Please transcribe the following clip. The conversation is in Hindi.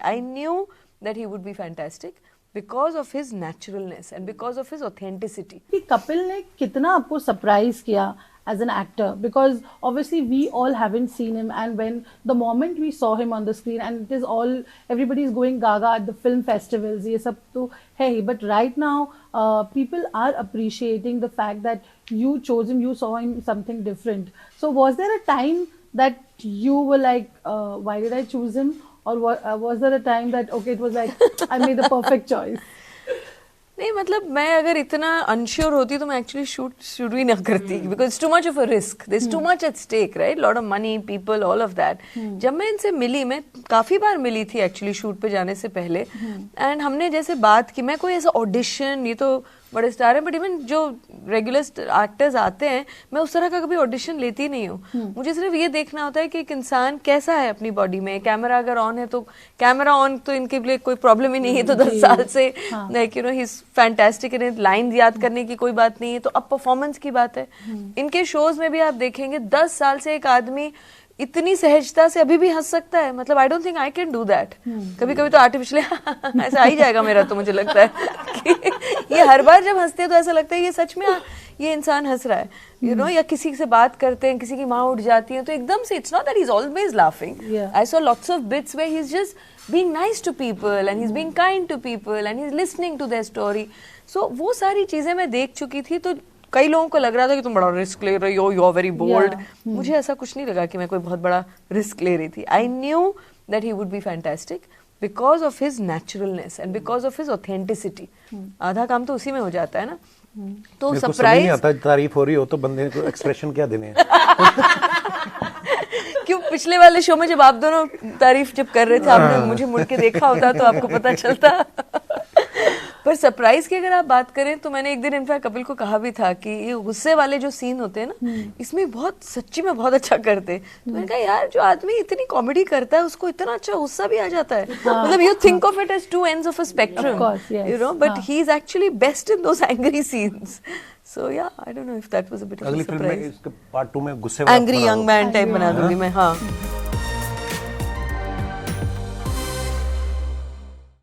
I knew that he would be fantastic because of his naturalness and because of his authenticity. कि कपिल ने कितना आपको सरप्राइज किया as an actor, because obviously we all haven't seen him, and when the moment we saw him on the screen, and it is all, everybody is going gaga at the film festivals, ये सब तो है ही, but right now people are appreciating the fact that you chose him, you saw him something different. So was there a time that you were like, why did I choose him, or was there a time that okay, it was like I made the perfect choice? नहीं मतलब मैं अगर इतना अनश्योर होती तो मैं एक्चुअली शूट शुरू ही ना करती, because too much of a risk, there is too much at stake, right, lot of money, people, all of that. जब मैं इनसे मिली, मैं काफी बार मिली थी एक्चुअली शूट पे जाने से पहले, एंड हमने जैसे बात की, मैं कोई ऐसा ऑडिशन, ये तो बड़े स्टार हैं, बट इवन जो रेगुलर एक्टर्स आते हैं, मैं उस तरह का कभी ऑडिशन लेती नहीं हूँ. मुझे सिर्फ ये देखना होता है कि एक इंसान कैसा है अपनी बॉडी में. कैमरा अगर ऑन है तो कैमरा ऑन, तो इनके लिए कोई प्रॉब्लम ही नहीं है, तो 10 साल से like you know he is fantastic in, line याद करने की कोई बात नहीं है. तो अब परफॉर्मेंस की बात है. इनके शोज में भी आप देखेंगे 10 साल से एक आदमी इतनी सहजता से अभी भी हंस सकता है. मतलब I don't think I can do that. कभी कभी तो आर्टिफिशियली ऐसा आ ही जाएगा मेरा, तो मुझे लगता है कि ये हर बार जब हंसते हैं तो ऐसा लगता है ये सच में ये इंसान हंस रहा है, यू नो. या किसी से बात करते हैं, किसी की माँ उठ जाती है, तो एकदम से it's not that he is always laughing. I saw lots of bits where he is just being nice to people and he is being kind to people and he is listening to their story. So वो सारी चीजें मैं देख चुकी थी. तो कई लोगों को लग रहा था कि तुम बड़ा रिस्क ले रही हो, यू आर वेरी बोल्ड. मुझे ऐसा कुछ नहीं लगा कि मैं कोई बहुत बड़ा रिस्क ले रही थी. I knew that he would be fantastic because of his naturalness and because of his authenticity. आधा काम तो उसी में हो जाता है ना. तो सरप्राइज आता, तारीफ हो रही हो तो बंदे को एक्सप्रेशन क्या देने हैं? क्यों, पिछले वाले शो में जब आप दोनों तारीफ जब कर रहे थे, आपने मुझे मुड़ के देखा होता तो आपको पता चलता. पर सरप्राइज की अगर आप बात करें तो मैंने एक दिन इनफैक्ट कपिल को कहा भी था कि ये गुस्से वाले जो सीन होते हैं ना, इसमें बहुत सच्ची में बहुत अच्छा करते हैं. तो मैंने कहा यार, जो आदमी इतनी कॉमेडी करता है उसको इतना अच्छा गुस्सा भी आ जाता है. मतलब you think of it as two ends of a spectrum, you know, but he is actually best in those angry scenes. So yeah, I don't know if that was a bit of a surprise. अगली फिल्म में इसके पार्ट 2 में गुस्से वाला एंग्री यंग मैन टाइप बना दूंगी मैं. हाँ.